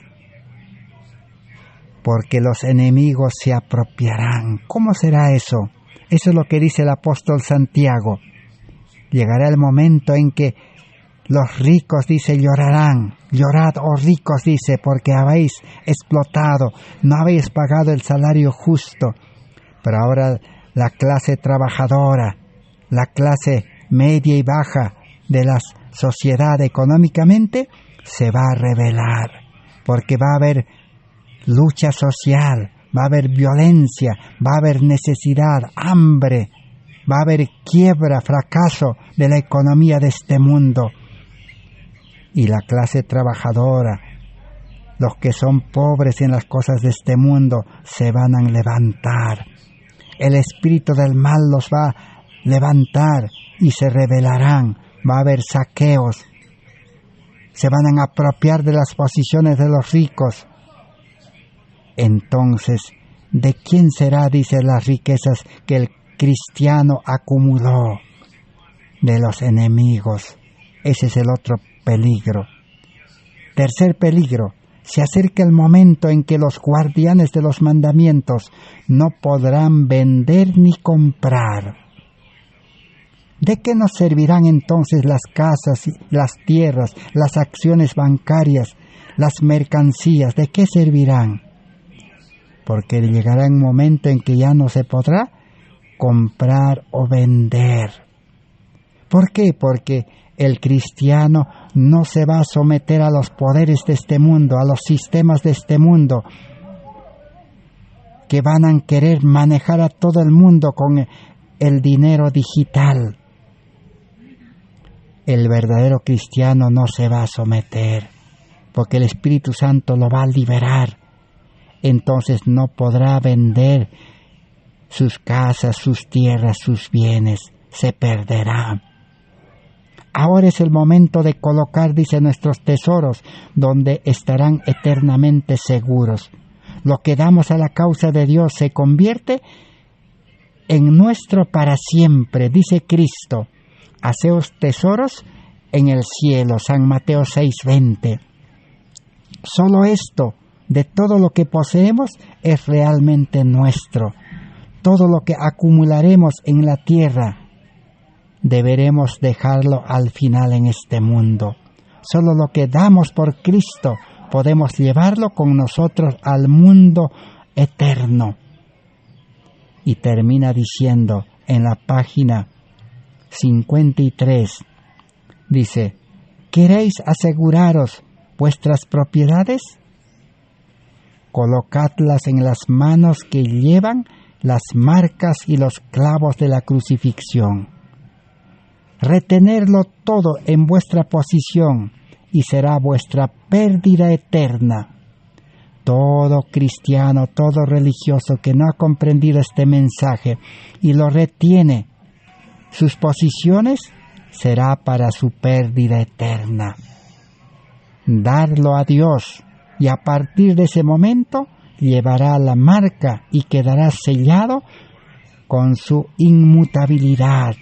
porque los enemigos se apropiarán. ¿Cómo será eso? Eso es lo que dice el apóstol Santiago. Llegará el momento en que los ricos, dice, llorarán. Llorad, oh ricos, dice, porque habéis explotado, no habéis pagado el salario justo. Pero ahora la clase trabajadora, la clase media y baja de la sociedad económicamente, se va a rebelar, porque va a haber lucha social, va a haber violencia, va a haber necesidad, hambre, va a haber quiebra, fracaso de la economía de este mundo. Y la clase trabajadora, los que son pobres en las cosas de este mundo, se van a levantar. El espíritu del mal los va a levantar y se rebelarán. Va a haber saqueos. Se van a apropiar de las posiciones de los ricos. Entonces, ¿de quién será, dice, las riquezas que el cristiano acumuló? De los enemigos. Ese es el otro peligro. Tercer peligro. Se acerca el momento en que los guardianes de los mandamientos no podrán vender ni comprar. ¿De qué nos servirán entonces las casas, las tierras, las acciones bancarias, las mercancías? ¿De qué servirán? Porque llegará un momento en que ya no se podrá comprar o vender. ¿Por qué? Porque el cristiano no se va a someter a los poderes de este mundo, a los sistemas de este mundo, que van a querer manejar a todo el mundo con el dinero digital. El verdadero cristiano no se va a someter, porque el Espíritu Santo lo va a liberar. Entonces no podrá vender sus casas, sus tierras, sus bienes, se perderá. Ahora es el momento de colocar, dice, nuestros tesoros, donde estarán eternamente seguros. Lo que damos a la causa de Dios se convierte en nuestro para siempre, dice Cristo. Haceos tesoros en el cielo, San Mateo 6:20. Solo esto, de todo lo que poseemos, es realmente nuestro. Todo lo que acumularemos en la tierra, deberemos dejarlo al final en este mundo. Solo lo que damos por Cristo podemos llevarlo con nosotros al mundo eterno. Y termina diciendo en la página 53, dice: ¿queréis aseguraros vuestras propiedades? Colocadlas en las manos que llevan las marcas y los clavos de la crucifixión. Retenerlo todo en vuestra posición y será vuestra pérdida eterna. Todo cristiano, todo religioso que no ha comprendido este mensaje y lo retiene, sus posiciones será para su pérdida eterna. Darlo a Dios y a partir de ese momento llevará la marca y quedará sellado con su inmutabilidad,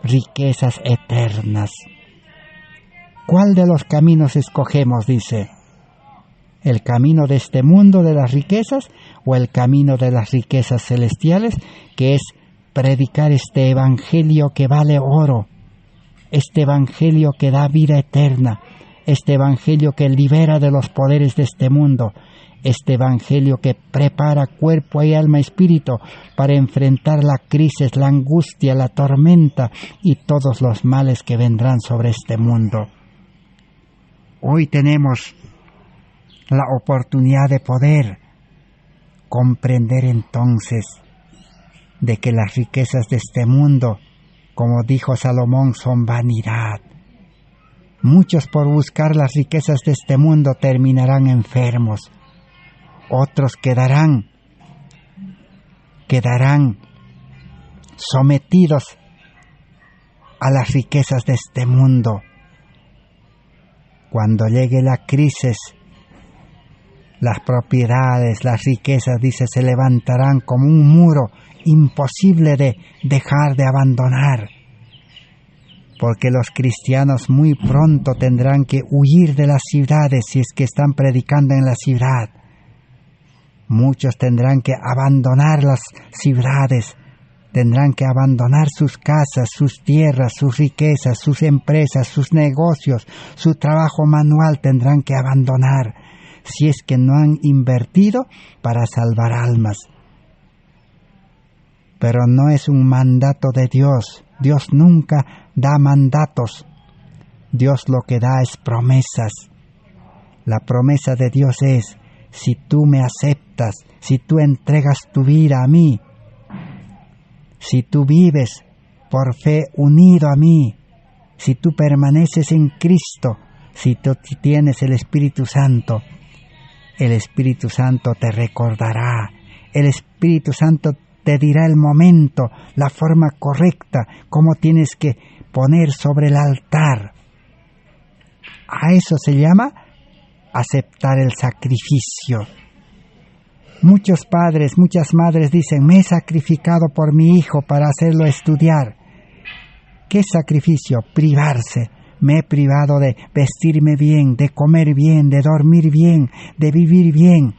riquezas eternas. ¿Cuál de los caminos escogemos? Dice: ¿el camino de este mundo de las riquezas o el camino de las riquezas celestiales, que es predicar este evangelio que vale oro, este evangelio que da vida eterna, este evangelio que libera de los poderes de este mundo, este evangelio que prepara cuerpo y alma y espíritu para enfrentar la crisis, la angustia, la tormenta y todos los males que vendrán sobre este mundo? Hoy tenemos la oportunidad de poder comprender entonces de que las riquezas de este mundo, como dijo Salomón, son vanidad. Muchos por buscar las riquezas de este mundo terminarán enfermos. Otros quedarán sometidos a las riquezas de este mundo. Cuando llegue la crisis, las propiedades, las riquezas, dice, se levantarán como un muro imposible de dejar de abandonar. Porque los cristianos muy pronto tendrán que huir de las ciudades si es que están predicando en la ciudad. Muchos tendrán que abandonar las ciudades, tendrán que abandonar sus casas, sus tierras, sus riquezas, sus empresas, sus negocios, su trabajo manual tendrán que abandonar, si es que no han invertido para salvar almas. Pero no es un mandato de Dios. Dios nunca da mandatos. Dios lo que da es promesas. La promesa de Dios es: si tú me aceptas, si tú entregas tu vida a mí, si tú vives por fe unido a mí, si tú permaneces en Cristo, si tú tienes el Espíritu Santo te recordará, el Espíritu Santo te dirá el momento, la forma correcta, cómo tienes que poner sobre el altar. A eso se llama aceptar el sacrificio. Muchos padres, muchas madres dicen: me he sacrificado por mi hijo para hacerlo estudiar. ¿Qué sacrificio? Privarse. Me he privado de vestirme bien, de comer bien, de dormir bien, de vivir bien,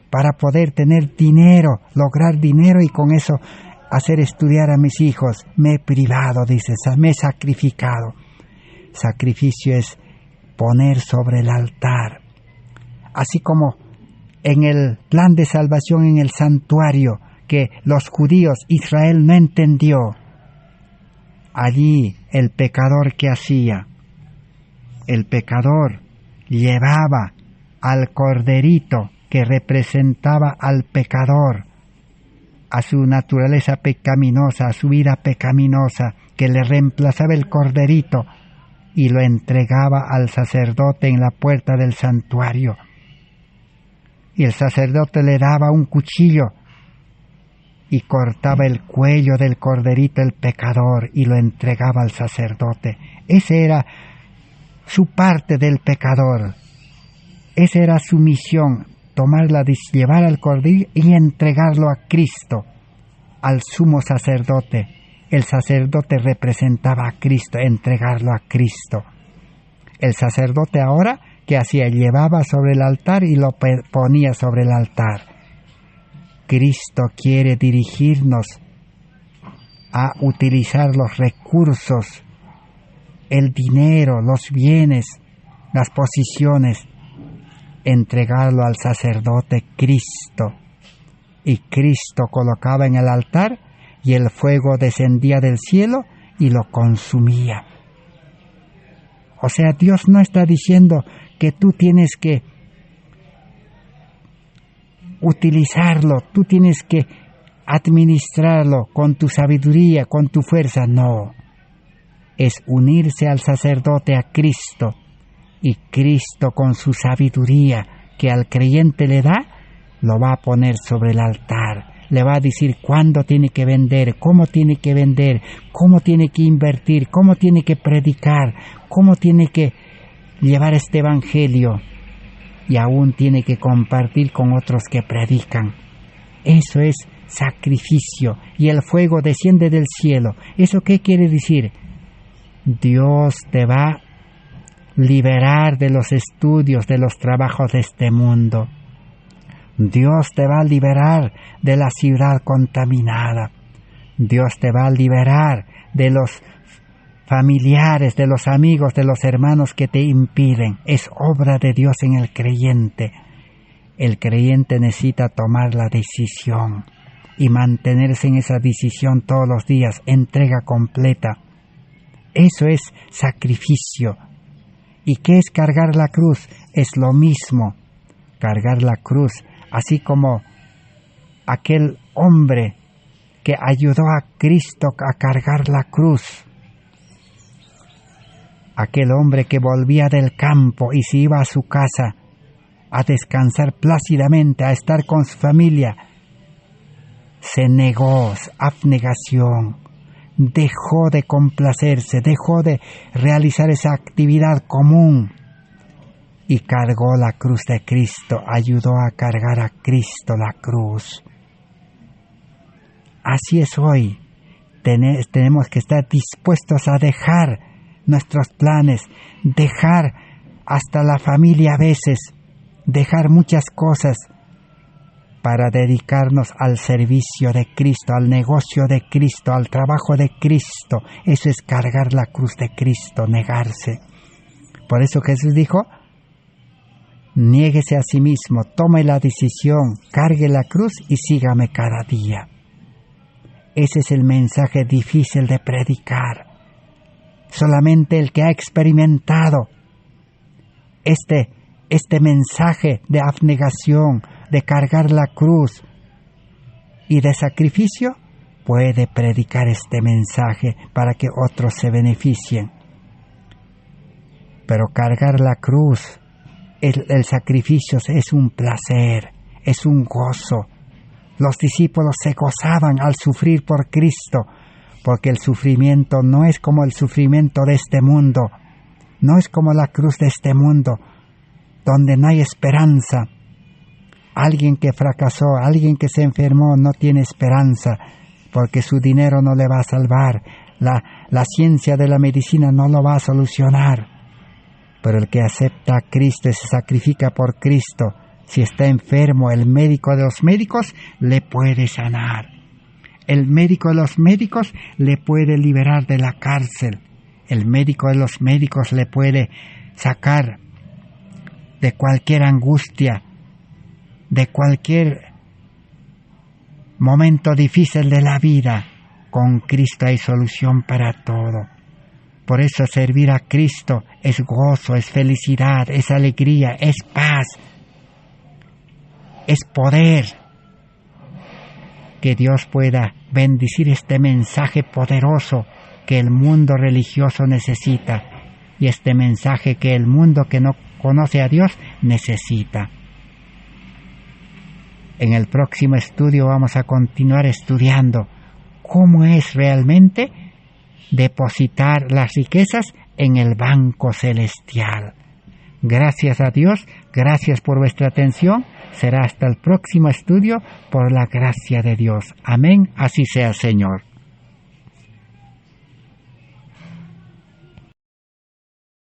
para poder tener dinero, lograr dinero y con eso hacer estudiar a mis hijos. Me he privado, dice, me he sacrificado. Sacrificio es poner sobre el altar. Así como en el plan de salvación en el santuario, que los judíos, Israel no entendió. Allí el pecador, ¿qué hacía? El pecador llevaba al corderito que representaba al pecador, a su naturaleza pecaminosa, a su vida pecaminosa, que le reemplazaba el corderito, y lo entregaba al sacerdote en la puerta del santuario. Y el sacerdote le daba un cuchillo y cortaba el cuello del corderito, el pecador, y lo entregaba al sacerdote. Esa era su parte del pecador. Esa era su misión, llevar al cordero y entregarlo a Cristo, al sumo sacerdote. El sacerdote representaba a Cristo, entregarlo a Cristo. El sacerdote ahora ¿Qué hacía? Llevaba sobre el altar y lo ponía sobre el altar. Cristo quiere dirigirnos a utilizar los recursos, el dinero, los bienes, las posiciones, entregarlo al sacerdote Cristo. Y Cristo colocaba en el altar y el fuego descendía del cielo y lo consumía. O sea, Dios no está diciendo que tú tienes que utilizarlo, tú tienes que administrarlo con tu sabiduría, con tu fuerza. No, es unirse al sacerdote, a Cristo, y Cristo con su sabiduría que al creyente le da, lo va a poner sobre el altar. Le va a decir cuándo tiene que vender, cómo tiene que vender, cómo tiene que invertir, cómo tiene que predicar, cómo tiene que llevar este evangelio, y aún tiene que compartir con otros que predican. Eso es sacrificio, y el fuego desciende del cielo. ¿Eso qué quiere decir? Dios te va a liberar de los estudios, de los trabajos de este mundo. Dios te va a liberar de la ciudad contaminada. Dios te va a liberar de los familiares, de los amigos, de los hermanos que te impiden. Es obra de Dios en el creyente. El creyente necesita tomar la decisión y mantenerse en esa decisión todos los días, entrega completa. Eso es sacrificio. ¿Y qué es cargar la cruz? Es lo mismo, cargar la cruz, así como aquel hombre que ayudó a Cristo a cargar la cruz. Aquel hombre que volvía del campo y se iba a su casa a descansar plácidamente, a estar con su familia, se negó, abnegación, dejó de complacerse, dejó de realizar esa actividad común y cargó la cruz de Cristo, ayudó a cargar a Cristo la cruz. Así es hoy, tenemos que estar dispuestos a dejar nuestros planes, dejar hasta la familia a veces, dejar muchas cosas para dedicarnos al servicio de Cristo, al negocio de Cristo, al trabajo de Cristo. Eso es cargar la cruz de Cristo, negarse. Por eso Jesús dijo, niéguese a sí mismo, tome la decisión, cargue la cruz y sígame cada día. Ese es el mensaje difícil de predicar. Solamente el que ha experimentado este mensaje de abnegación, de cargar la cruz y de sacrificio, puede predicar este mensaje para que otros se beneficien. Pero cargar la cruz, el sacrificio es un placer, es un gozo. Los discípulos se gozaban al sufrir por Cristo, porque el sufrimiento no es como el sufrimiento de este mundo, no es como la cruz de este mundo, donde no hay esperanza. Alguien que fracasó, alguien que se enfermó no tiene esperanza, porque su dinero no le va a salvar, la ciencia de la medicina no lo va a solucionar. Pero el que acepta a Cristo y se sacrifica por Cristo, si está enfermo, el médico de los médicos le puede sanar. El médico de los médicos le puede liberar de la cárcel. El médico de los médicos le puede sacar de cualquier angustia, de cualquier momento difícil de la vida. Con Cristo hay solución para todo. Por eso servir a Cristo es gozo, es felicidad, es alegría, es paz, es poder. Que Dios pueda bendecir este mensaje poderoso que el mundo religioso necesita y este mensaje que el mundo que no conoce a Dios necesita. En el próximo estudio vamos a continuar estudiando cómo es realmente depositar las riquezas en el banco celestial. Gracias a Dios, gracias por vuestra atención. Será hasta el próximo estudio por la gracia de Dios. Amén, así sea, Señor.